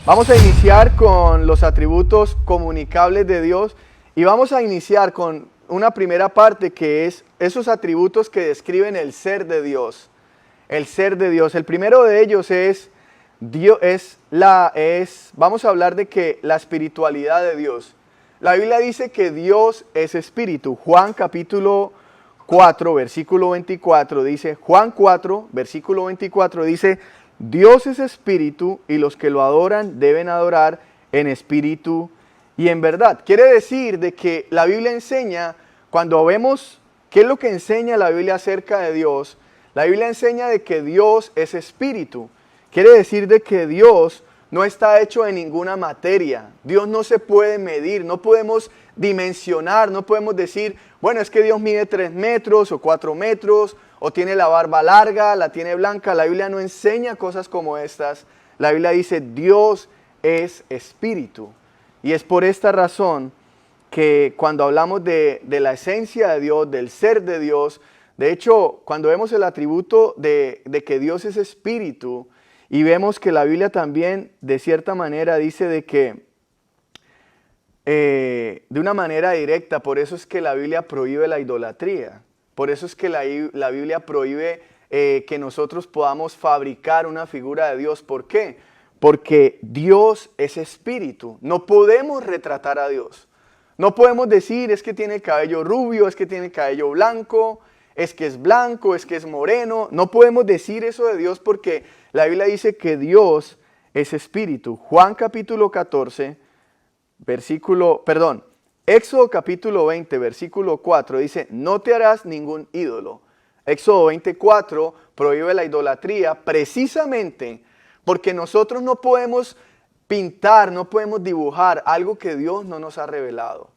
Vamos a iniciar con los atributos comunicables de Dios y vamos a iniciar con una primera parte que es esos atributos que describen el ser de Dios. El ser de Dios. El primero de ellos vamos a hablar de que la espiritualidad de Dios. La Biblia dice que Dios es espíritu. Juan capítulo 4, versículo 24 dice, Juan 4, versículo 24 dice, Dios es espíritu y los que lo adoran deben adorar en espíritu y en verdad. Quiere decir de que la Biblia enseña, cuando vemos qué es lo que enseña la Biblia acerca de Dios, la Biblia enseña de que Dios es espíritu. Quiere decir de que Dios no está hecho de ninguna materia. Dios no se puede medir, no podemos dimensionar, no podemos decir, bueno, es que Dios mide 3 metros o 4 metros, o tiene la barba larga, la tiene blanca. La Biblia no enseña cosas como estas. La Biblia dice, Dios es espíritu. Y es por esta razón que cuando hablamos de la esencia de Dios, del ser de Dios, de hecho, cuando vemos el atributo de que Dios es espíritu, y vemos que la Biblia también, de cierta manera, dice de que, de una manera directa, por eso es que la Biblia prohíbe la idolatría. Por eso es que la Biblia prohíbe que nosotros podamos fabricar una figura de Dios. ¿Por qué? Porque Dios es espíritu. No podemos retratar a Dios. No podemos decir, es que tiene el cabello rubio, es que tiene el cabello blanco, es que es blanco, es que es moreno. No podemos decir eso de Dios porque la Biblia dice que Dios es espíritu. Juan capítulo 14, Éxodo capítulo 20, versículo 4 dice, no te harás ningún ídolo. Éxodo 24 prohíbe la idolatría precisamente porque nosotros no podemos pintar, no podemos dibujar algo que Dios no nos ha revelado.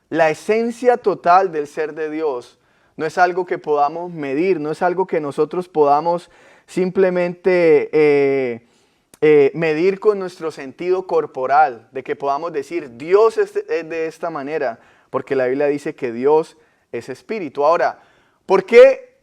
La esencia total del ser de Dios no es algo que podamos medir, no es algo que nosotros podamos simplemente medir con nuestro sentido corporal, de que podamos decir Dios es de esta manera, porque la Biblia dice que Dios es espíritu. Ahora, ¿por qué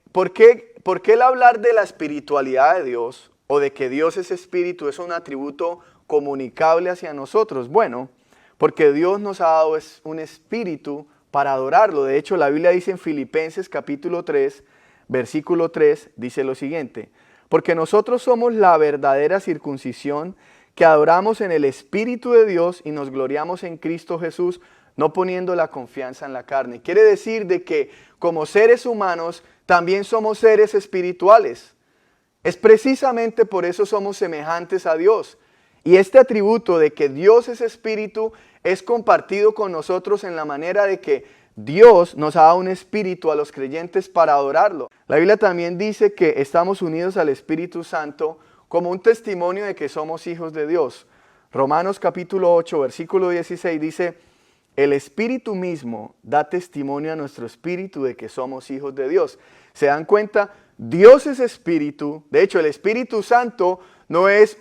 el hablar de la espiritualidad de Dios o de que Dios es espíritu es un atributo comunicable hacia nosotros? Bueno, porque Dios nos ha dado un espíritu para adorarlo. De hecho, la Biblia dice en Filipenses capítulo 3, versículo 3, dice lo siguiente, porque nosotros somos la verdadera circuncisión que adoramos en el Espíritu de Dios y nos gloriamos en Cristo Jesús, no poniendo la confianza en la carne. Quiere decir de que como seres humanos también somos seres espirituales. Es precisamente por eso somos semejantes a Dios. Y este atributo de que Dios es espíritu es compartido con nosotros en la manera de que Dios nos ha dado un espíritu a los creyentes para adorarlo. La Biblia también dice que estamos unidos al Espíritu Santo como un testimonio de que somos hijos de Dios. Romanos capítulo 8, versículo 16 dice, el Espíritu mismo da testimonio a nuestro espíritu de que somos hijos de Dios. ¿Se dan cuenta? Dios es espíritu. De hecho, el Espíritu Santo no es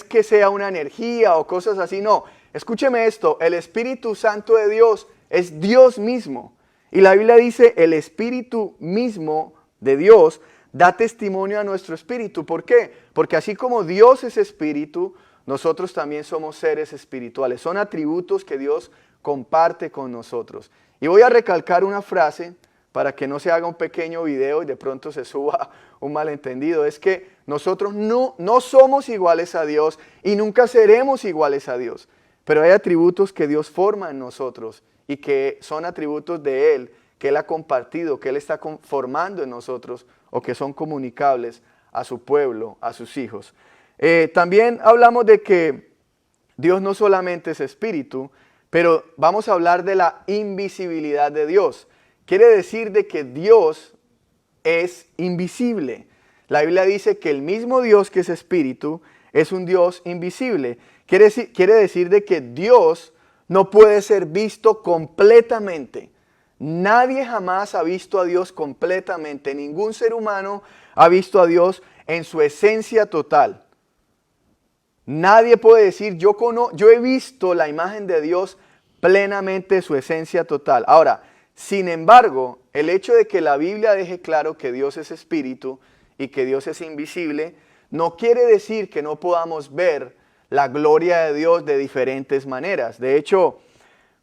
que sea una energía o cosas así, no. Escúcheme esto, el Espíritu Santo de Dios es Dios mismo. Y la Biblia dice, el Espíritu mismo de Dios da testimonio a nuestro espíritu. ¿Por qué? Porque así como Dios es espíritu, nosotros también somos seres espirituales. Son atributos que Dios comparte con nosotros. Y voy a recalcar una frase para que no se haga un pequeño video y de pronto se suba un malentendido. Es que nosotros no somos iguales a Dios y nunca seremos iguales a Dios. Pero hay atributos que Dios forma en nosotros y que son atributos de Él, que Él ha compartido, que Él está formando en nosotros o que son comunicables a su pueblo, a sus hijos. También hablamos de que Dios no solamente es espíritu, pero vamos a hablar de la invisibilidad de Dios. Quiere decir de que Dios es invisible. La Biblia dice que el mismo Dios que es espíritu es un Dios invisible. Quiere decir de que Dios no puede ser visto completamente. Nadie jamás ha visto a Dios completamente. Ningún ser humano ha visto a Dios en su esencia total. Nadie puede decir, yo he visto la imagen de Dios plenamente, su esencia total. Ahora, sin embargo, el hecho de que la Biblia deje claro que Dios es espíritu y que Dios es invisible, no quiere decir que no podamos ver la gloria de Dios de diferentes maneras. De hecho,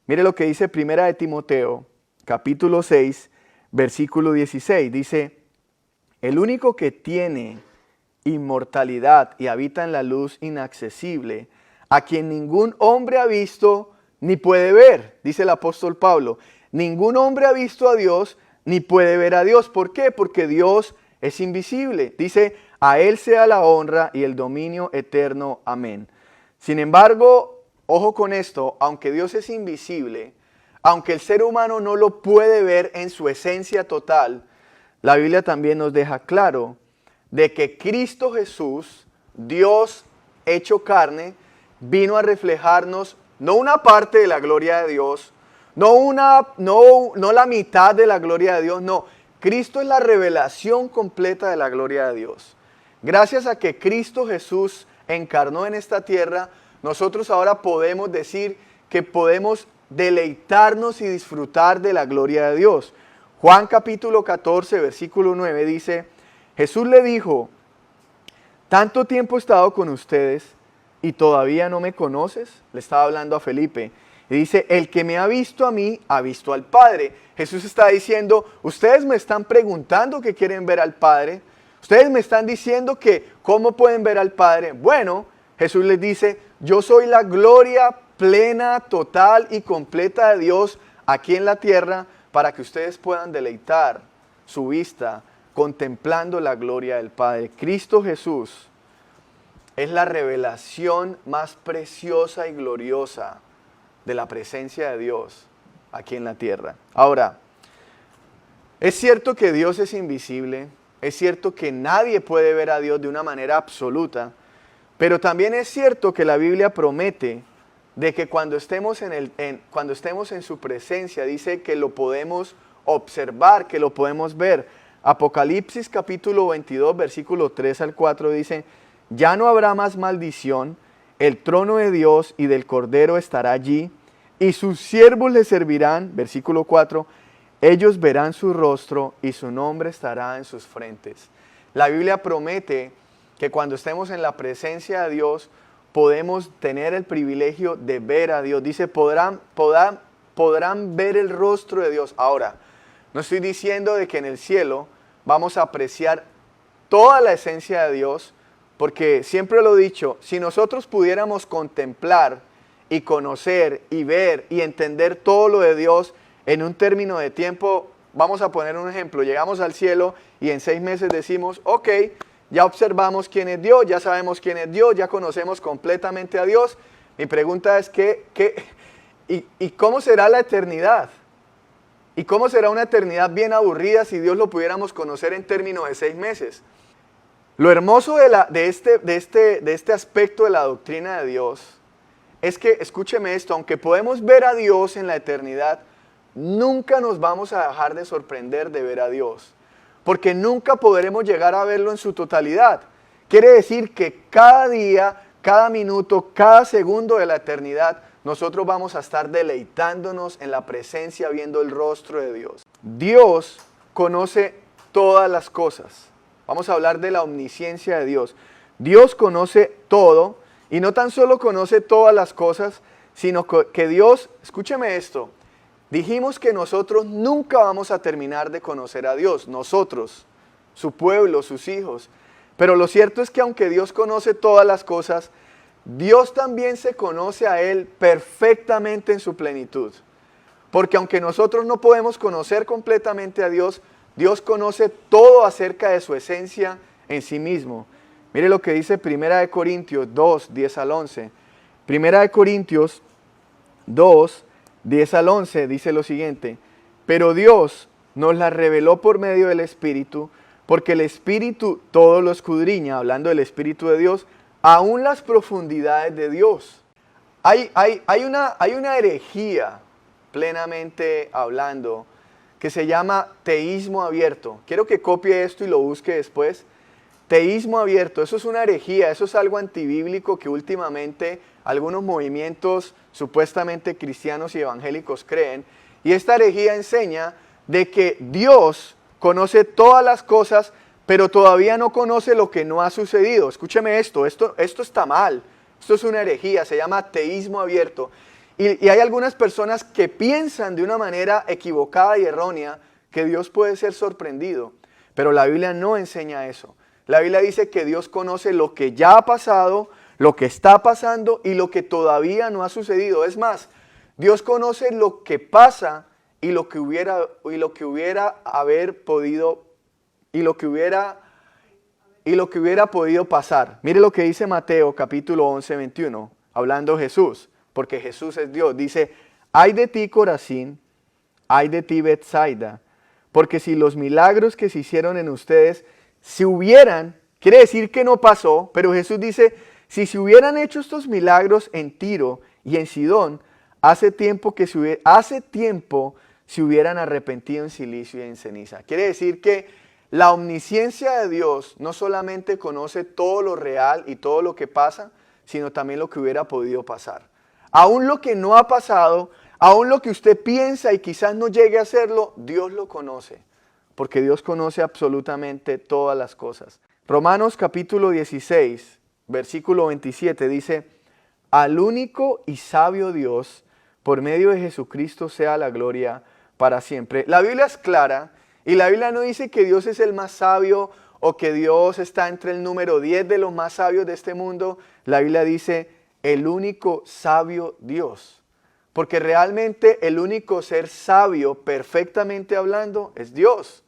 mire lo que dice Primera de Timoteo, capítulo 6, versículo 16. Dice, el único que tiene inmortalidad y habita en la luz inaccesible, a quien ningún hombre ha visto ni puede ver, dice el apóstol Pablo. Ningún hombre ha visto a Dios ni puede ver a Dios. ¿Por qué? Porque Dios es invisible. Dice, a Él sea la honra y el dominio eterno. Amén. Sin embargo, ojo con esto, aunque Dios es invisible, aunque el ser humano no lo puede ver en su esencia total, la Biblia también nos deja claro de que Cristo Jesús, Dios hecho carne, vino a reflejarnos no una parte de la gloria de Dios, no la mitad de la gloria de Dios, no. Cristo es la revelación completa de la gloria de Dios. Gracias a que Cristo Jesús encarnó en esta tierra, nosotros ahora podemos decir que podemos deleitarnos y disfrutar de la gloria de Dios. Juan capítulo 14, versículo 9 dice, Jesús le dijo, tanto tiempo he estado con ustedes y todavía no me conoces. Le estaba hablando a Felipe. Y dice, el que me ha visto a mí, ha visto al Padre. Jesús está diciendo, ustedes me están preguntando que quieren ver al Padre. Ustedes me están diciendo que cómo pueden ver al Padre. Bueno, Jesús les dice, yo soy la gloria plena, total y completa de Dios aquí en la tierra para que ustedes puedan deleitar su vista contemplando la gloria del Padre. Cristo Jesús es la revelación más preciosa y gloriosa de la presencia de Dios aquí en la tierra. Ahora, es cierto que Dios es invisible, es cierto que nadie puede ver a Dios de una manera absoluta, pero también es cierto que la Biblia promete de que cuando estemos en su presencia, dice que lo podemos observar, que lo podemos ver. Apocalipsis capítulo 22, versículo 3 al 4 dice, ya no habrá más maldición, el trono de Dios y del Cordero estará allí, y sus siervos le servirán, versículo 4, ellos verán su rostro y su nombre estará en sus frentes. La Biblia promete que cuando estemos en la presencia de Dios, podemos tener el privilegio de ver a Dios. Dice, podrán ver el rostro de Dios. Ahora, no estoy diciendo de que en el cielo vamos a apreciar toda la esencia de Dios, porque siempre lo he dicho, si nosotros pudiéramos contemplar y conocer y ver y entender todo lo de Dios en un término de tiempo, vamos a poner un ejemplo, llegamos al cielo y en 6 meses decimos, ok, ya observamos quién es Dios, ya sabemos quién es Dios, ya conocemos completamente a Dios. Mi pregunta es, ¿y cómo será la eternidad? ¿Y cómo será una eternidad bien aburrida si Dios lo pudiéramos conocer en términos de 6 meses? Lo hermoso de este aspecto de la doctrina de Dios es que, escúcheme esto, aunque podemos ver a Dios en la eternidad, nunca nos vamos a dejar de sorprender de ver a Dios, porque nunca podremos llegar a verlo en su totalidad. Quiere decir que cada día, cada minuto, cada segundo de la eternidad, nosotros vamos a estar deleitándonos en la presencia, viendo el rostro de Dios. Dios conoce todas las cosas. Vamos a hablar de la omnisciencia de Dios. Dios conoce todo, y no tan solo conoce todas las cosas, sino que Dios, escúcheme esto, dijimos que nosotros nunca vamos a terminar de conocer a Dios, nosotros, su pueblo, sus hijos. Pero lo cierto es que aunque Dios conoce todas las cosas, Dios también se conoce a Él perfectamente en su plenitud. Porque aunque nosotros no podemos conocer completamente a Dios, Dios conoce todo acerca de su esencia en sí mismo. Mire lo que dice 1 Corintios 2, 10 al 11. 1 Corintios 2, 10 al 11 dice lo siguiente, pero Dios nos la reveló por medio del Espíritu, porque el Espíritu todo lo escudriña, hablando del Espíritu de Dios, aún las profundidades de Dios. Hay una herejía, plenamente hablando, que se llama teísmo abierto. Quiero que copie esto y lo busque después. Teísmo abierto, eso es una herejía, eso es algo antibíblico que últimamente algunos movimientos supuestamente cristianos y evangélicos creen. Y esta herejía enseña de que Dios conoce todas las cosas, pero todavía no conoce lo que no ha sucedido. Escúcheme esto está mal. Esto es una herejía, se llama ateísmo abierto. Y hay algunas personas que piensan de una manera equivocada y errónea que Dios puede ser sorprendido. Pero la Biblia no enseña eso. La Biblia dice que Dios conoce lo que ya ha pasado, lo que está pasando y lo que todavía no ha sucedido. Es más, Dios conoce lo que pasa y lo que hubiera podido pasar. Mire lo que dice Mateo capítulo 11, 21, hablando Jesús, porque Jesús es Dios. Dice, ay de ti Corazín, ay de ti Betsaida, porque si los milagros que se hicieron en ustedes se hubieran, quiere decir que no pasó, pero Jesús dice, si se hubieran hecho estos milagros en Tiro y en Sidón, hace tiempo se hubieran arrepentido en silicio y en ceniza. Quiere decir que la omnisciencia de Dios no solamente conoce todo lo real y todo lo que pasa, sino también lo que hubiera podido pasar. Aún lo que no ha pasado, aún lo que usted piensa y quizás no llegue a hacerlo, Dios lo conoce, porque Dios conoce absolutamente todas las cosas. Romanos capítulo 16, versículo 27 dice, al único y sabio Dios, por medio de Jesucristo sea la gloria para siempre. La Biblia es clara y la Biblia no dice que Dios es el más sabio o que Dios está entre el número 10 de los más sabios de este mundo. La Biblia dice el único sabio Dios. Porque realmente el único ser sabio, perfectamente hablando, es Dios.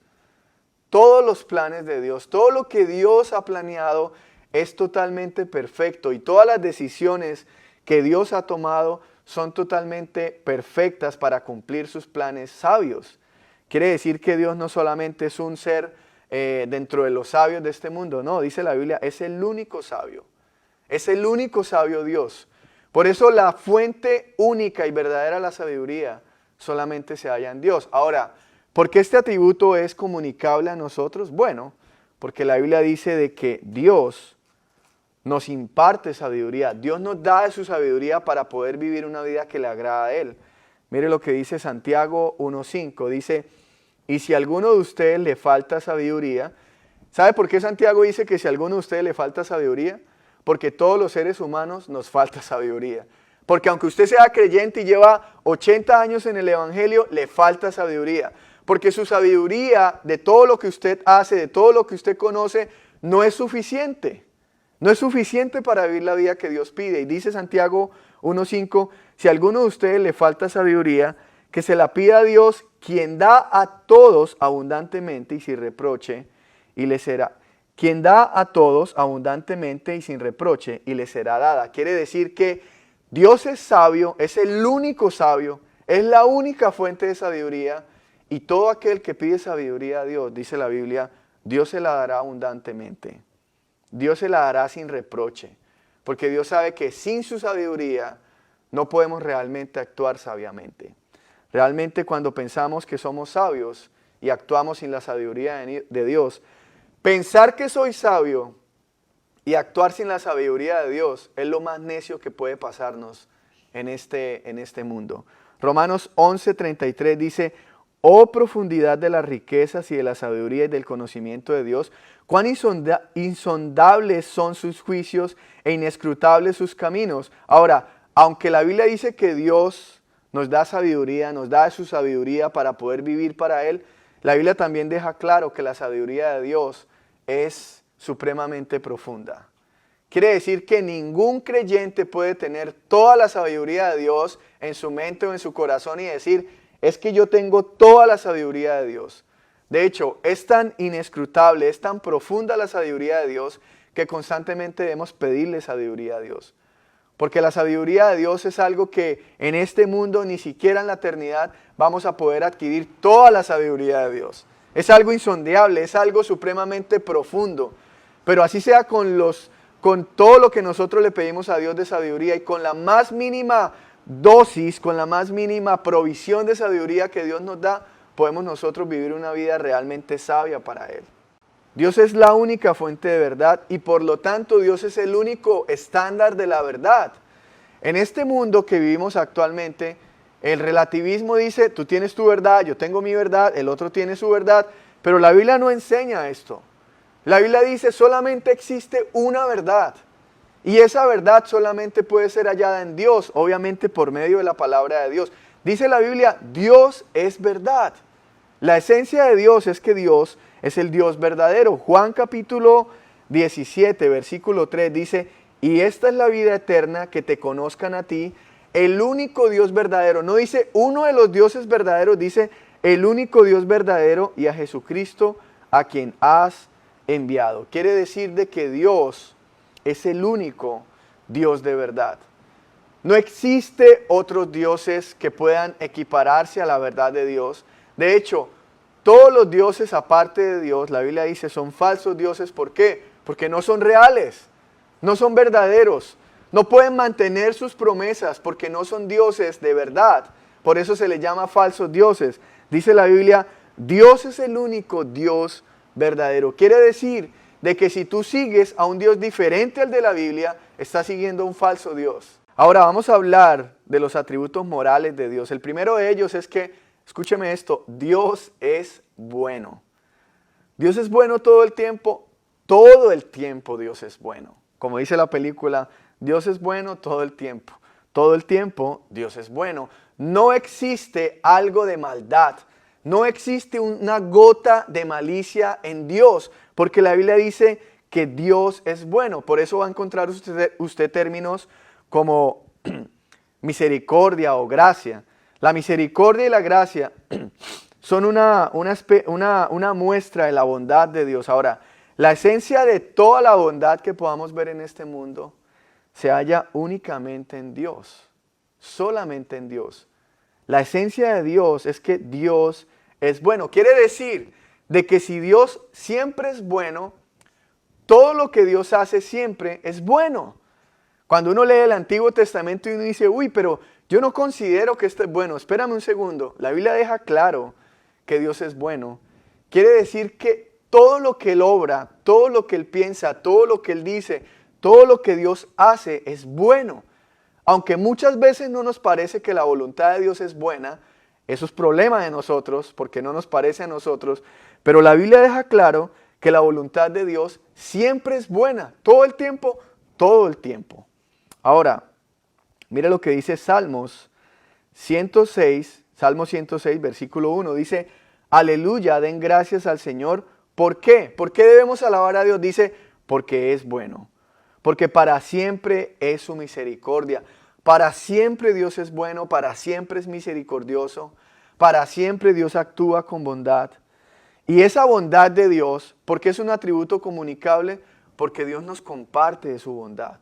Todos los planes de Dios, todo lo que Dios ha planeado es totalmente perfecto y todas las decisiones que Dios ha tomado son totalmente perfectas para cumplir sus planes sabios. Quiere decir que Dios no solamente es un ser dentro de los sabios de este mundo, no, dice la Biblia, es el único sabio. Es el único sabio Dios. Por eso la fuente única y verdadera de la sabiduría solamente se halla en Dios. Ahora, ¿por qué este atributo es comunicable a nosotros? Bueno, porque la Biblia dice de que Dios nos imparte sabiduría. Dios nos da de su sabiduría para poder vivir una vida que le agrada a Él. Mire lo que dice Santiago 1.5. Dice, y si a alguno de ustedes le falta sabiduría, ¿sabe por qué Santiago dice que si a alguno de ustedes le falta sabiduría? Porque todos los seres humanos nos falta sabiduría. Porque aunque usted sea creyente y lleva 80 años en el Evangelio, le falta sabiduría. Porque su sabiduría de todo lo que usted hace, de todo lo que usted conoce, no es suficiente. No es suficiente para vivir la vida que Dios pide. Y dice Santiago 1.5, si a alguno de ustedes le falta sabiduría, que se la pida a Dios, quien da a todos abundantemente y sin reproche, y le será. Quien da a todos abundantemente y sin reproche, y le será dada. Quiere decir que Dios es sabio, es el único sabio, es la única fuente de sabiduría, y todo aquel que pide sabiduría a Dios, dice la Biblia, Dios se la dará abundantemente. Dios se la dará sin reproche, porque Dios sabe que sin su sabiduría no podemos realmente actuar sabiamente. Realmente cuando pensamos que somos sabios y actuamos sin la sabiduría de Dios, pensar que soy sabio y actuar sin la sabiduría de Dios es lo más necio que puede pasarnos en este mundo. Romanos 11:33 dice, oh profundidad de las riquezas y de la sabiduría y del conocimiento de Dios, cuán insondables son sus juicios e inescrutables sus caminos. Ahora, aunque la Biblia dice que Dios nos da sabiduría, nos da su sabiduría para poder vivir para Él, la Biblia también deja claro que la sabiduría de Dios es supremamente profunda. Quiere decir que ningún creyente puede tener toda la sabiduría de Dios en su mente o en su corazón y decir, es que yo tengo toda la sabiduría de Dios. De hecho, es tan inescrutable, es tan profunda la sabiduría de Dios que constantemente debemos pedirle sabiduría a Dios. Porque la sabiduría de Dios es algo que en este mundo, ni siquiera en la eternidad, vamos a poder adquirir toda la sabiduría de Dios. Es algo insondable, es algo supremamente profundo. Pero así sea con todo lo que nosotros le pedimos a Dios de sabiduría y con la más mínima dosis, con la más mínima provisión de sabiduría que Dios nos da, podemos nosotros vivir una vida realmente sabia para Él. Dios es la única fuente de verdad y por lo tanto Dios es el único estándar de la verdad. En este mundo que vivimos actualmente, el relativismo dice, tú tienes tu verdad, yo tengo mi verdad, el otro tiene su verdad, pero la Biblia no enseña esto. La Biblia dice, solamente existe una verdad Y esa verdad solamente puede ser hallada en Dios, obviamente por medio de la palabra de Dios. Dice la Biblia, Dios es verdad. La esencia de Dios es que Dios es el Dios verdadero. Juan capítulo 17, versículo 3 dice, y esta es la vida eterna, que te conozcan a ti, el único Dios verdadero. No dice uno de los dioses verdaderos, dice el único Dios verdadero y a Jesucristo a quien has enviado. Quiere decir de que Dios es el único Dios de verdad. No existe otros dioses que puedan equipararse a la verdad de Dios. De hecho, todos los dioses aparte de Dios, la Biblia dice, son falsos dioses. ¿Por qué? Porque no son reales, no son verdaderos. No pueden mantener sus promesas porque no son dioses de verdad. Por eso se les llama falsos dioses. Dice la Biblia, Dios es el único Dios verdadero. Quiere decir de que si tú sigues a un Dios diferente al de la Biblia, estás siguiendo a un falso Dios. Ahora vamos a hablar de los atributos morales de Dios. El primero de ellos es que, escúcheme esto, Dios es bueno. Dios es bueno todo el tiempo Dios es bueno. Como dice la película, Dios es bueno todo el tiempo. Todo el tiempo Dios es bueno. No existe algo de maldad. No existe una gota de malicia en Dios, porque la Biblia dice que Dios es bueno. Por eso va a encontrar usted términos como misericordia o gracia. La misericordia y la gracia son una muestra de la bondad de Dios. Ahora, la esencia de toda la bondad que podamos ver en este mundo se halla únicamente en Dios, solamente en Dios. La esencia de Dios es que Dios es bueno. Quiere decir de que si Dios siempre es bueno, todo lo que Dios hace siempre es bueno. Cuando uno lee el Antiguo Testamento y uno dice, uy, pero yo no considero que esto es bueno. Espérame un segundo. La Biblia deja claro que Dios es bueno. Quiere decir que todo lo que Él obra, todo lo que Él piensa, todo lo que Él dice, todo lo que Dios hace es bueno. Aunque muchas veces no nos parece que la voluntad de Dios es buena, eso es problema de nosotros, porque no nos parece a nosotros, pero la Biblia deja claro que la voluntad de Dios siempre es buena, todo el tiempo, todo el tiempo. Ahora, mira lo que dice Salmo 106, versículo 1, dice, aleluya, den gracias al Señor. ¿Por qué? ¿Por qué debemos alabar a Dios? Dice, porque es bueno, porque para siempre es su misericordia. Para siempre Dios es bueno, para siempre es misericordioso, para siempre Dios actúa con bondad. Y esa bondad de Dios, ¿por qué es un atributo comunicable? Porque Dios nos comparte de su bondad,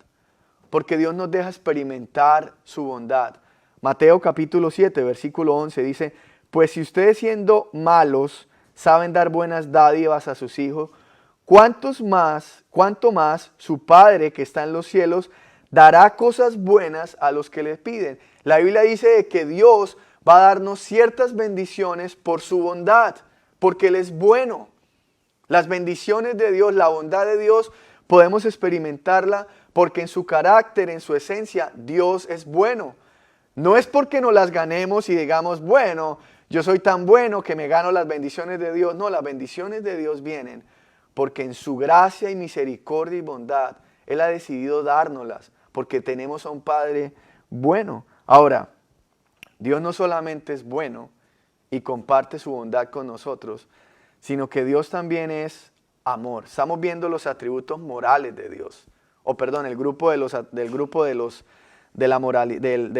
porque Dios nos deja experimentar su bondad. Mateo capítulo 7, versículo 11 dice, pues si ustedes siendo malos saben dar buenas dádivas a sus hijos, cuánto más su Padre que está en los cielos dará cosas buenas a los que le piden. La Biblia dice que Dios va a darnos ciertas bendiciones por su bondad, porque Él es bueno. Las bendiciones de Dios, la bondad de Dios, podemos experimentarla porque en su carácter, en su esencia, Dios es bueno. No es porque nos las ganemos y digamos, bueno, yo soy tan bueno que me gano las bendiciones de Dios. No, las bendiciones de Dios vienen porque en su gracia y misericordia y bondad, Él ha decidido dárnoslas, porque tenemos a un Padre bueno. Ahora, Dios no solamente es bueno y comparte su bondad con nosotros, sino que Dios también es amor. Estamos viendo los atributos morales de Dios. De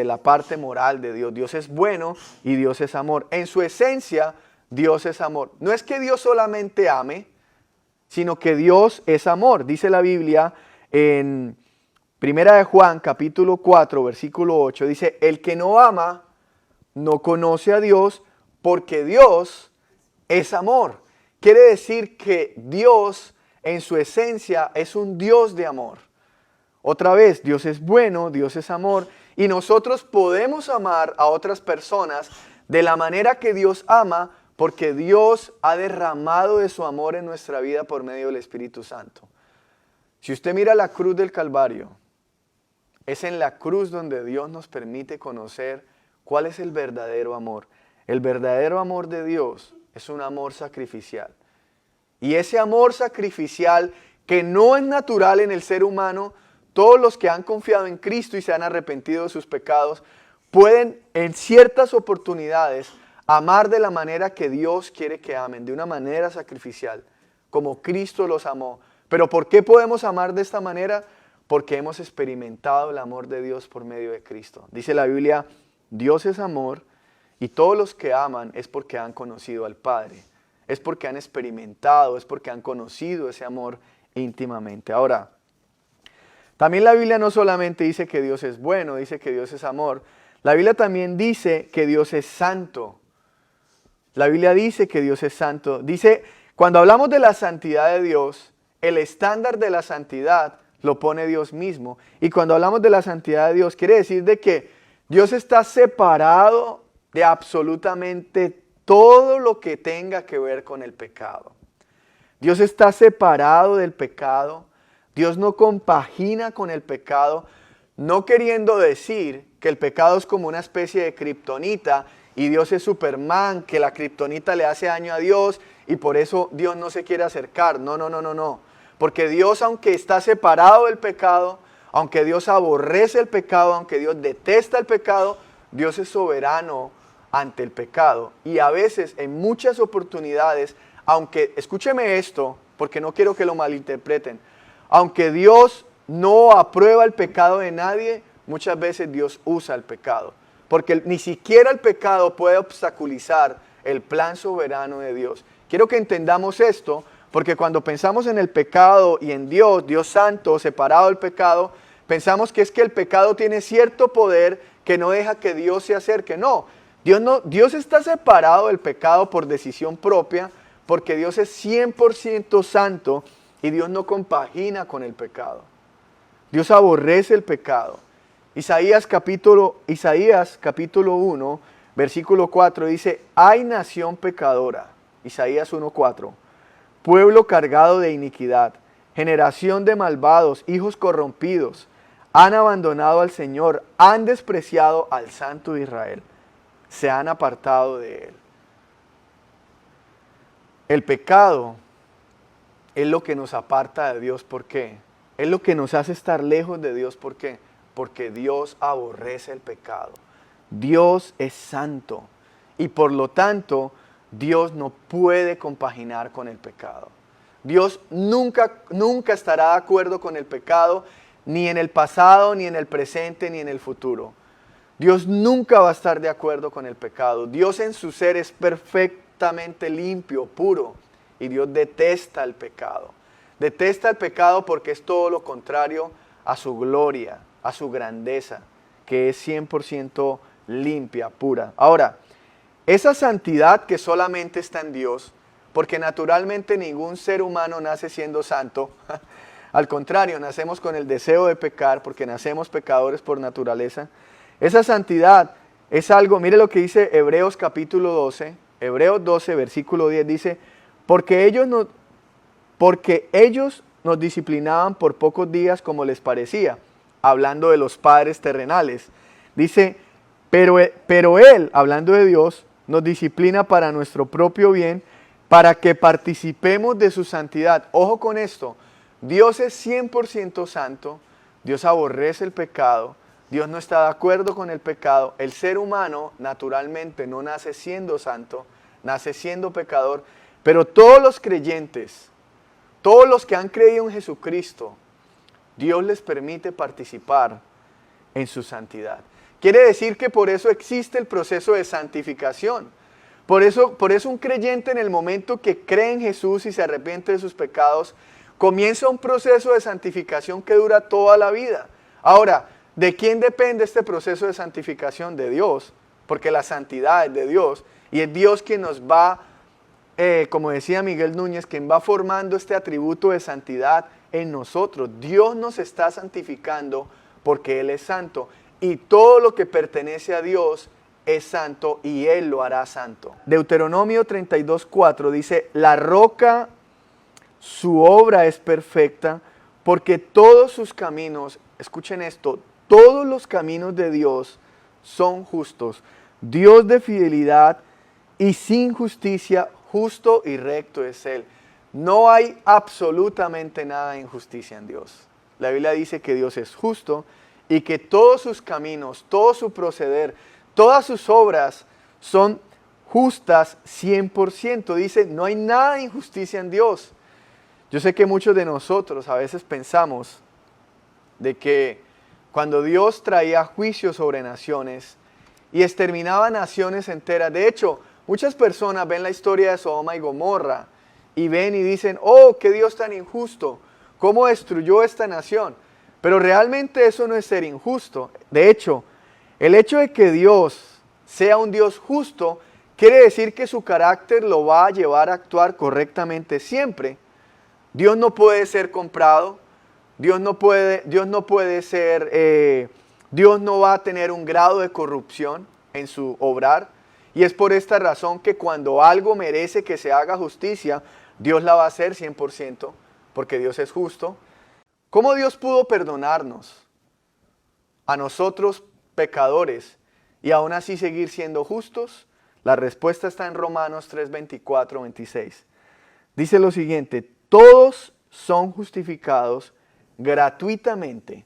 la parte moral de Dios. Dios es bueno y Dios es amor. En su esencia, Dios es amor. No es que Dios solamente ame, sino que Dios es amor. Dice la Biblia en 1 de Juan, capítulo 4, versículo 8, dice, el que no ama, no conoce a Dios, porque Dios es amor. Quiere decir que Dios, en su esencia, es un Dios de amor. Otra vez, Dios es bueno, Dios es amor, y nosotros podemos amar a otras personas de la manera que Dios ama, porque Dios ha derramado de su amor en nuestra vida por medio del Espíritu Santo. Si usted mira la cruz del Calvario, es en la cruz donde Dios nos permite conocer cuál es el verdadero amor. El verdadero amor de Dios es un amor sacrificial. Y ese amor sacrificial que no es natural en el ser humano, todos los que han confiado en Cristo y se han arrepentido de sus pecados, pueden en ciertas oportunidades amar de la manera que Dios quiere que amen, de una manera sacrificial, como Cristo los amó. Pero ¿por qué podemos amar de esta manera? Porque hemos experimentado el amor de Dios por medio de Cristo. Dice la Biblia, Dios es amor y todos los que aman es porque han conocido al Padre. Es porque han experimentado, es porque han conocido ese amor íntimamente. Ahora, también la Biblia no solamente dice que Dios es bueno, dice que Dios es amor. La Biblia también dice que Dios es santo. La Biblia dice que Dios es santo. Dice, cuando hablamos de la santidad de Dios, el estándar de la santidad lo pone Dios mismo. Y cuando hablamos de la santidad de Dios, quiere decir de que Dios está separado de absolutamente todo lo que tenga que ver con el pecado. Dios está separado del pecado. Dios no compagina con el pecado, no queriendo decir que el pecado es como una especie de kriptonita y Dios es Superman, que la kriptonita le hace daño a Dios y por eso Dios no se quiere acercar. No. Porque Dios, aunque está separado del pecado, aunque Dios aborrece el pecado, aunque Dios detesta el pecado, Dios es soberano ante el pecado. Y a veces, en muchas oportunidades, aunque, escúcheme esto, porque no quiero que lo malinterpreten, aunque Dios no aprueba el pecado de nadie, muchas veces Dios usa el pecado. Porque ni siquiera el pecado puede obstaculizar el plan soberano de Dios. Quiero que entendamos esto, porque cuando pensamos en el pecado y en Dios, Dios santo, separado del pecado, pensamos que es que el pecado tiene cierto poder que no deja que Dios se acerque. No, Dios está separado del pecado por decisión propia, porque Dios es 100% santo y Dios no compagina con el pecado. Dios aborrece el pecado. Isaías capítulo 1, versículo 4 dice, hay nación pecadora. Isaías 1:4. Pueblo cargado de iniquidad, generación de malvados, hijos corrompidos, han abandonado al Señor, han despreciado al Santo de Israel, se han apartado de Él. El pecado es lo que nos aparta de Dios. ¿Por qué? Es lo que nos hace estar lejos de Dios. ¿Por qué? Porque Dios aborrece el pecado. Dios es santo y por lo tanto Dios no puede compaginar con el pecado. Dios nunca estará de acuerdo con el pecado, ni en el pasado, ni en el presente, ni en el futuro. Dios nunca va a estar de acuerdo con el pecado. Dios en su ser es perfectamente limpio, puro, y Dios detesta el pecado. Detesta el pecado porque es todo lo contrario a su gloria, a su grandeza, que es 100% limpia, pura. Ahora, esa santidad que solamente está en Dios, porque naturalmente ningún ser humano nace siendo santo, al contrario, nacemos con el deseo de pecar, porque nacemos pecadores por naturaleza. Esa santidad es algo, mire lo que dice Hebreos capítulo 12, Hebreos 12, versículo 10, dice, porque ellos nos disciplinaban por pocos días como les parecía, hablando de los padres terrenales. Dice, pero Él, hablando de Dios, nos disciplina para nuestro propio bien, para que participemos de su santidad. Ojo con esto, Dios es 100% santo, Dios aborrece el pecado, Dios no está de acuerdo con el pecado. El ser humano naturalmente no nace siendo santo, nace siendo pecador, pero todos los creyentes, todos los que han creído en Jesucristo, Dios les permite participar en su santidad. Quiere decir que por eso existe el proceso de santificación. Por eso un creyente en el momento que cree en Jesús y se arrepiente de sus pecados, comienza un proceso de santificación que dura toda la vida. Ahora, ¿de quién depende este proceso de santificación? De Dios, porque la santidad es de Dios y es Dios quien nos va, como decía Miguel Núñez, quien va formando este atributo de santidad en nosotros. Dios nos está santificando porque Él es santo y todo lo que pertenece a Dios es santo y Él lo hará santo. Deuteronomio 32:4 dice, la roca, su obra es perfecta, porque todos sus caminos, escuchen esto, todos los caminos de Dios son justos. Dios de fidelidad y sin justicia, justo y recto es Él. No hay absolutamente nada de injusticia en Dios. La Biblia dice que Dios es justo y que todos sus caminos, todo su proceder, todas sus obras son justas 100%. Dice, no hay nada de injusticia en Dios. Yo sé que muchos de nosotros a veces pensamos de que cuando Dios traía juicio sobre naciones y exterminaba naciones enteras, de hecho, muchas personas ven la historia de Sodoma y Gomorra y ven y dicen, oh, qué Dios tan injusto, cómo destruyó esta nación. Pero realmente eso no es ser injusto. De hecho, el hecho de que Dios sea un Dios justo quiere decir que su carácter lo va a llevar a actuar correctamente siempre. Dios no puede ser comprado, Dios no va a tener un grado de corrupción en su obrar. Y es por esta razón que cuando algo merece que se haga justicia, Dios la va a hacer 100%, porque Dios es justo. ¿Cómo Dios pudo perdonarnos a nosotros pecadores y aún así seguir siendo justos? La respuesta está en Romanos 3, 24, 26. Dice lo siguiente, todos son justificados gratuitamente.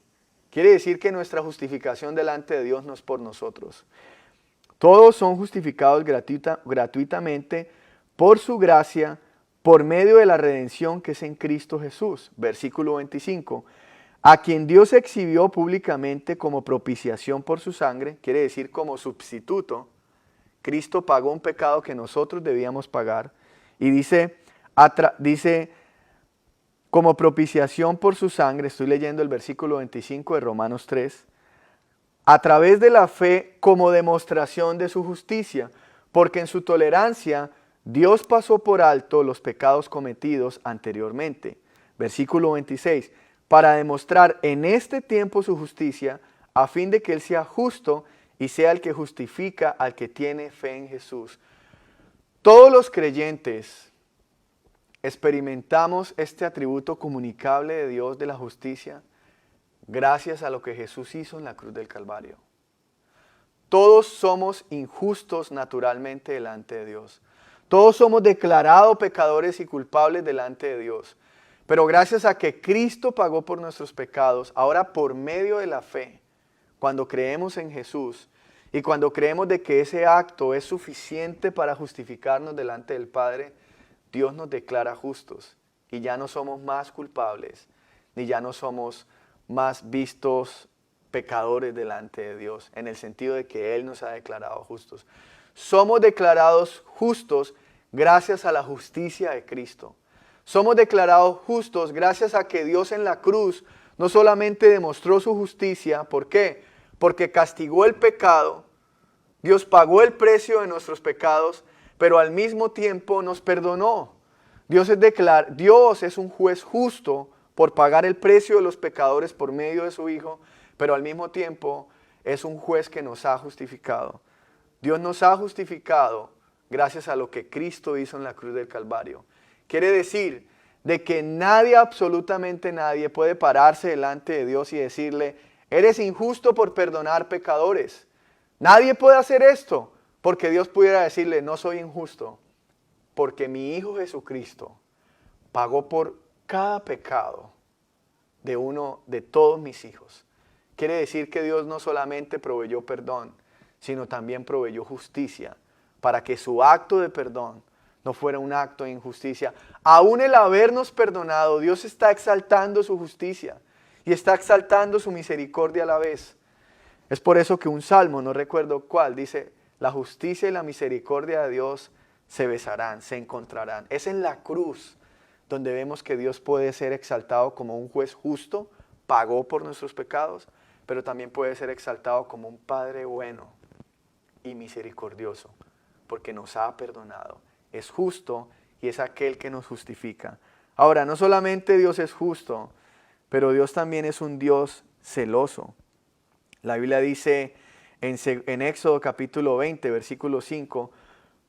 Quiere decir que nuestra justificación delante de Dios no es por nosotros. Todos son justificados gratuitamente por su gracia, por medio de la redención que es en Cristo Jesús. Versículo 25. A quien Dios exhibió públicamente como propiciación por su sangre, quiere decir como sustituto. Cristo pagó un pecado que nosotros debíamos pagar. Y dice como propiciación por su sangre, estoy leyendo el versículo 25 de Romanos 3, a través de la fe como demostración de su justicia, porque en su tolerancia Dios pasó por alto los pecados cometidos anteriormente. Versículo 26, para demostrar en este tiempo su justicia, a fin de que Él sea justo y sea el que justifica al que tiene fe en Jesús. Todos los creyentes experimentamos este atributo comunicable de Dios de la justicia gracias a lo que Jesús hizo en la cruz del Calvario. Todos somos injustos naturalmente delante de Dios. Todos somos declarados pecadores y culpables delante de Dios. Pero gracias a que Cristo pagó por nuestros pecados, ahora por medio de la fe, cuando creemos en Jesús y cuando creemos de que ese acto es suficiente para justificarnos delante del Padre, Dios nos declara justos y ya no somos más culpables, ni ya no somos más vistos pecadores delante de Dios, en el sentido de que Él nos ha declarado justos. Somos declarados justos gracias a la justicia de Cristo. Somos declarados justos gracias a que Dios en la cruz no solamente demostró su justicia, ¿por qué? Porque castigó el pecado, Dios pagó el precio de nuestros pecados, pero al mismo tiempo nos perdonó. Dios es un juez justo por pagar el precio de los pecadores por medio de su Hijo, pero al mismo tiempo es un juez que nos ha justificado. Dios nos ha justificado gracias a lo que Cristo hizo en la cruz del Calvario. Quiere decir de que nadie, absolutamente nadie, puede pararse delante de Dios y decirle, eres injusto por perdonar pecadores. Nadie puede hacer esto, porque Dios pudiera decirle, no soy injusto, porque mi Hijo Jesucristo pagó por cada pecado de uno de todos mis hijos. Quiere decir que Dios no solamente proveyó perdón, sino también proveyó justicia, para que su acto de perdón no fuera un acto de injusticia. Aún el habernos perdonado, Dios está exaltando su justicia y está exaltando su misericordia a la vez. Es por eso que un salmo, no recuerdo cuál, dice, la justicia y la misericordia de Dios se besarán, se encontrarán. Es en la cruz donde vemos que Dios puede ser exaltado como un juez justo, pagó por nuestros pecados, pero también puede ser exaltado como un Padre bueno y misericordioso, porque nos ha perdonado. Es justo y es aquel que nos justifica. Ahora, no solamente Dios es justo, pero Dios también es un Dios celoso. La Biblia dice en Éxodo capítulo 20, versículo 5,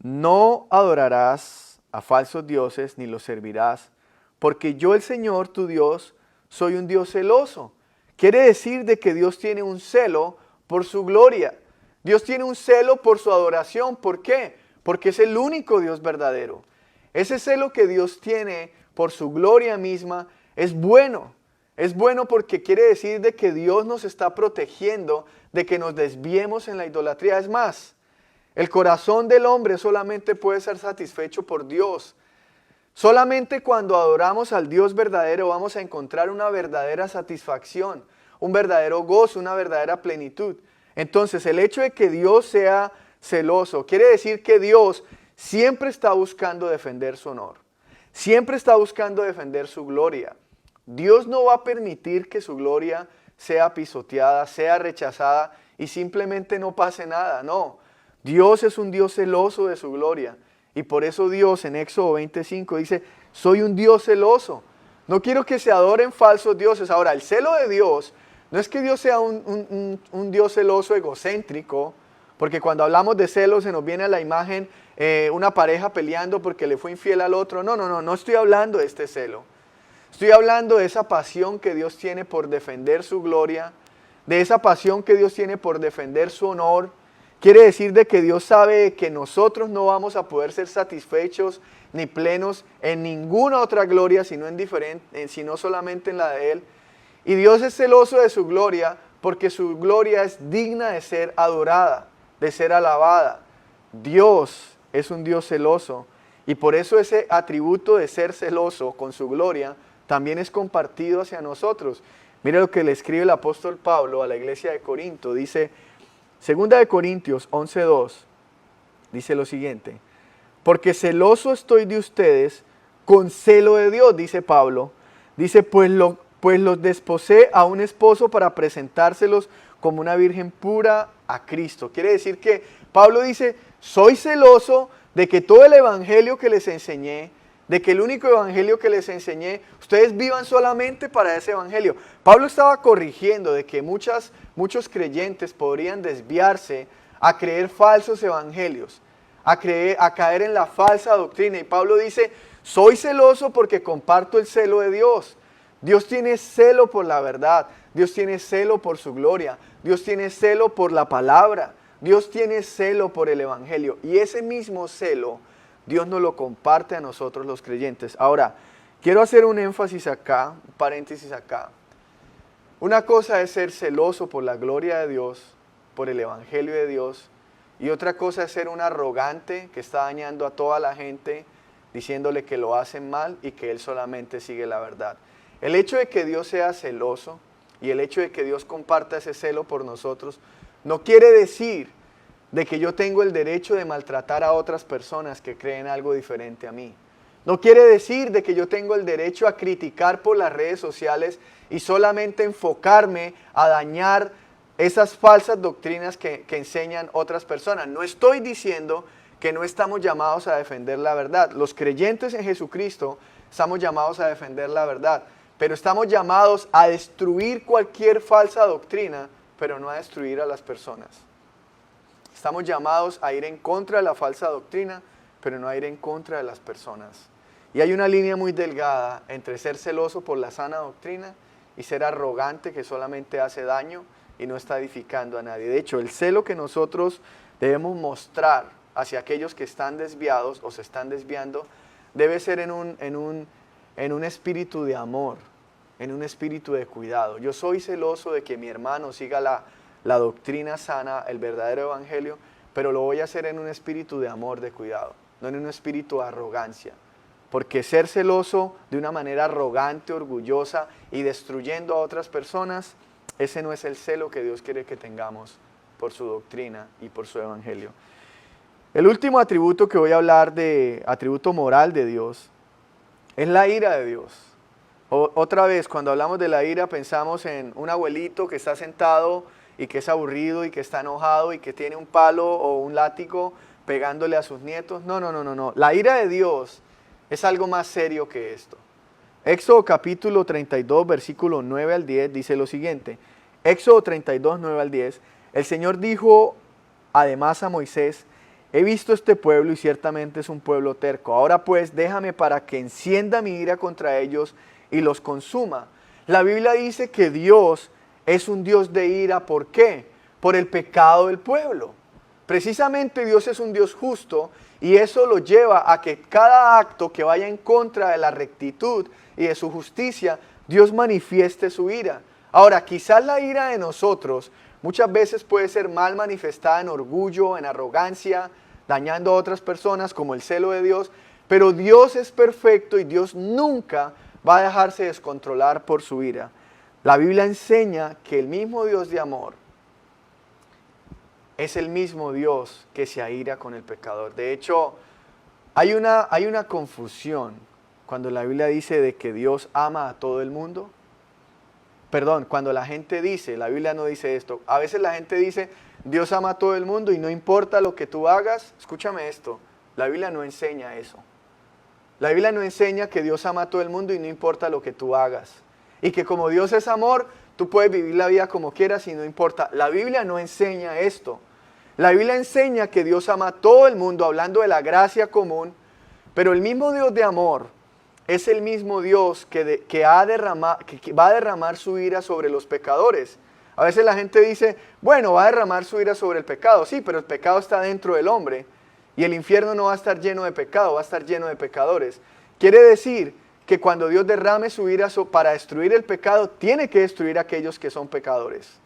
no adorarás a falsos dioses ni los servirás, porque yo el Señor tu Dios soy un Dios celoso. Quiere decir de que Dios tiene un celo por su gloria. Dios tiene un celo por su adoración. ¿Por qué? Porque es el único Dios verdadero. Ese celo que Dios tiene por su gloria misma es bueno. Es bueno porque quiere decir de que Dios nos está protegiendo de que nos desviemos en la idolatría. Es más, el corazón del hombre solamente puede ser satisfecho por Dios. Solamente cuando adoramos al Dios verdadero vamos a encontrar una verdadera satisfacción, un verdadero gozo, una verdadera plenitud. Entonces, el hecho de que Dios sea celoso quiere decir que Dios siempre está buscando defender su honor. Siempre está buscando defender su gloria. Dios no va a permitir que su gloria sea pisoteada, sea rechazada y simplemente no pase nada. No, Dios es un Dios celoso de su gloria. Y por eso Dios en Éxodo 25 dice, soy un Dios celoso. No quiero que se adoren falsos dioses. Ahora, el celo de Dios no es que Dios sea un Dios celoso egocéntrico, porque cuando hablamos de celos se nos viene a la imagen una pareja peleando porque le fue infiel al otro. No estoy hablando de este celo. Estoy hablando de esa pasión que Dios tiene por defender su gloria, de esa pasión que Dios tiene por defender su honor. Quiere decir de que Dios sabe que nosotros no vamos a poder ser satisfechos ni plenos en ninguna otra gloria, sino solamente en la de Él. Y Dios es celoso de su gloria porque su gloria es digna de ser adorada, de ser alabada. Dios es un Dios celoso y por eso ese atributo de ser celoso con su gloria también es compartido hacia nosotros. Mire lo que le escribe el apóstol Pablo a la iglesia de Corinto. Dice, 2 de Corintios 11:2, dice lo siguiente. Porque celoso estoy de ustedes con celo de Dios, dice Pablo. Dice, pues los desposé a un esposo para presentárselos como una virgen pura a Cristo. Quiere decir que Pablo dice, soy celoso de que todo el evangelio que les enseñé, de que el único evangelio que les enseñé, ustedes vivan solamente para ese evangelio. Pablo estaba corrigiendo de que muchos creyentes podrían desviarse a creer falsos evangelios, a caer en la falsa doctrina. Y Pablo dice, soy celoso porque comparto el celo de Dios. Dios tiene celo por la verdad, Dios tiene celo por su gloria, Dios tiene celo por la palabra, Dios tiene celo por el evangelio. Y ese mismo celo Dios nos lo comparte a nosotros los creyentes. Ahora, quiero hacer un énfasis acá, un paréntesis acá. Una cosa es ser celoso por la gloria de Dios, por el evangelio de Dios, y otra cosa es ser un arrogante que está dañando a toda la gente, diciéndole que lo hacen mal y que Él solamente sigue la verdad. El hecho de que Dios sea celoso y el hecho de que Dios comparta ese celo por nosotros, no quiere decir de que yo tengo el derecho de maltratar a otras personas que creen algo diferente a mí. No quiere decir de que yo tengo el derecho a criticar por las redes sociales y solamente enfocarme a dañar esas falsas doctrinas que enseñan otras personas. No estoy diciendo que no estamos llamados a defender la verdad. Los creyentes en Jesucristo estamos llamados a defender la verdad, pero estamos llamados a destruir cualquier falsa doctrina, pero no a destruir a las personas. Estamos llamados a ir en contra de la falsa doctrina, pero no a ir en contra de las personas. Y hay una línea muy delgada entre ser celoso por la sana doctrina y ser arrogante que solamente hace daño y no está edificando a nadie. De hecho, el celo que nosotros debemos mostrar hacia aquellos que están desviados o se están desviando debe ser en un espíritu de amor, en un espíritu de cuidado. Yo soy celoso de que mi hermano siga la doctrina sana, el verdadero evangelio, pero lo voy a hacer en un espíritu de amor, de cuidado, no en un espíritu de arrogancia. Porque ser celoso de una manera arrogante, orgullosa y destruyendo a otras personas, ese no es el celo que Dios quiere que tengamos por su doctrina y por su evangelio. El último atributo que voy a hablar de, atributo moral de Dios, es la ira de Dios. Otra vez, cuando hablamos de la ira, pensamos en un abuelito que está sentado y que es aburrido y que está enojado y que tiene un palo o un látigo pegándole a sus nietos. No. La ira de Dios es algo más serio que esto. Éxodo capítulo 32, versículo 9 al 10 dice lo siguiente. Éxodo 32, 9 al 10. El Señor dijo además a Moisés, he visto este pueblo y ciertamente es un pueblo terco. Ahora pues déjame para que encienda mi ira contra ellos y los consuma. La Biblia dice que Dios es un Dios de ira. ¿Por qué? Por el pecado del pueblo. Precisamente Dios es un Dios justo y eso lo lleva a que cada acto que vaya en contra de la rectitud y de su justicia, Dios manifieste su ira. Ahora, quizás la ira de nosotros muchas veces puede ser mal manifestada en orgullo, en arrogancia, dañando a otras personas como el celo de Dios, pero Dios es perfecto y Dios nunca va a dejarse descontrolar por su ira. La Biblia enseña que el mismo Dios de amor es el mismo Dios que se aira con el pecador. De hecho, hay una confusión cuando la Biblia dice de que Dios ama a todo el mundo. Perdón, cuando la gente dice, la Biblia no dice esto, a veces la gente dice, Dios ama a todo el mundo y no importa lo que tú hagas. Escúchame esto, la Biblia no enseña eso. La Biblia no enseña que Dios ama a todo el mundo y no importa lo que tú hagas. Y que como Dios es amor, tú puedes vivir la vida como quieras y no importa. La Biblia no enseña esto. La Biblia enseña que Dios ama a todo el mundo, hablando de la gracia común, pero el mismo Dios de amor es el mismo Dios que va a derramar su ira sobre los pecadores. A veces la gente dice, bueno, va a derramar su ira sobre el pecado. Sí, pero el pecado está dentro del hombre y el infierno no va a estar lleno de pecado, va a estar lleno de pecadores. Quiere decir que cuando Dios derrame su ira para destruir el pecado, tiene que destruir a aquellos que son pecadores.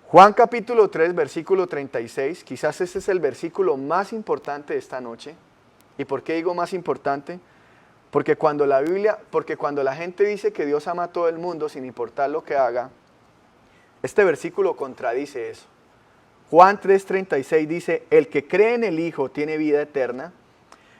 Juan capítulo 3, versículo 36, quizás ese es el versículo más importante de esta noche. ¿Y por qué digo más importante? Porque cuando la gente dice que Dios ama a todo el mundo sin importar lo que haga, este versículo contradice eso. Juan 3:36 dice, el que cree en el Hijo tiene vida eterna,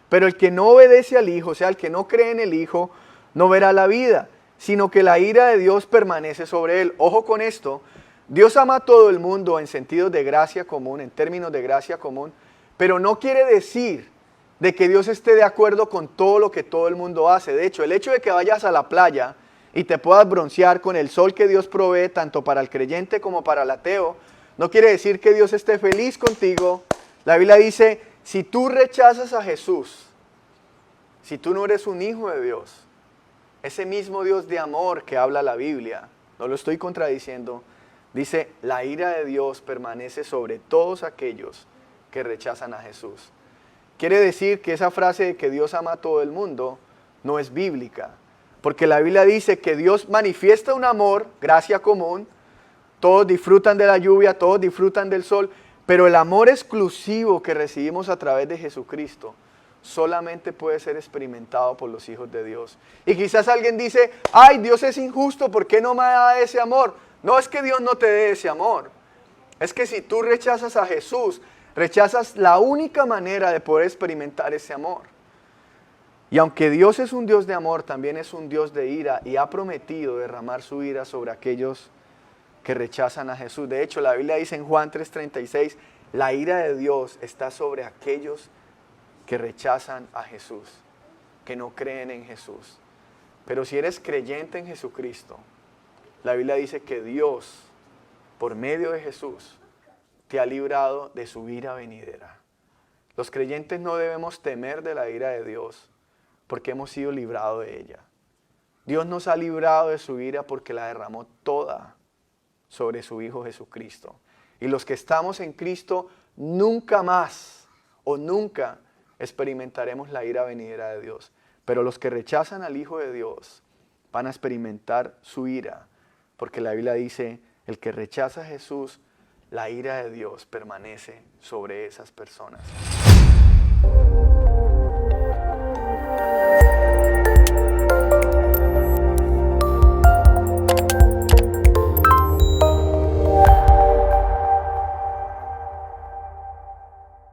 pero el que no obedece al Hijo, o sea, el que no cree en el Hijo, no verá la vida, sino que la ira de Dios permanece sobre él. Ojo con esto, Dios ama a todo el mundo en sentidos de gracia común, en términos de gracia común, pero no quiere decir de que Dios esté de acuerdo con todo lo que todo el mundo hace. De hecho, el hecho de que vayas a la playa y te puedas broncear con el sol que Dios provee tanto para el creyente como para el ateo, no quiere decir que Dios esté feliz contigo. La Biblia dice, si tú rechazas a Jesús, si tú no eres un hijo de Dios, ese mismo Dios de amor que habla la Biblia, no lo estoy contradiciendo, dice, la ira de Dios permanece sobre todos aquellos que rechazan a Jesús. Quiere decir que esa frase de que Dios ama a todo el mundo no es bíblica, porque la Biblia dice que Dios manifiesta un amor, gracia común, todos disfrutan de la lluvia, todos disfrutan del sol, pero el amor exclusivo que recibimos a través de Jesucristo solamente puede ser experimentado por los hijos de Dios. Y quizás alguien dice, ay, Dios es injusto, ¿por qué no me da ese amor? No es que Dios no te dé ese amor, es que si tú rechazas a Jesús, rechazas la única manera de poder experimentar ese amor. Y aunque Dios es un Dios de amor, también es un Dios de ira y ha prometido derramar su ira sobre aquellos que rechazan a Jesús. De hecho, la Biblia dice en Juan 3:36, la ira de Dios está sobre aquellos que rechazan a Jesús, que no creen en Jesús. Pero si eres creyente en Jesucristo, la Biblia dice que Dios, por medio de Jesús, te ha librado de su ira venidera. Los creyentes no debemos temer de la ira de Dios, porque hemos sido librados de ella. Dios nos ha librado de su ira porque la derramó toda sobre su Hijo Jesucristo. Y los que estamos en Cristo, nunca más o nunca experimentaremos la ira venidera de Dios. Pero los que rechazan al Hijo de Dios van a experimentar su ira, porque la Biblia dice, el que rechaza a Jesús, la ira de Dios permanece sobre esas personas.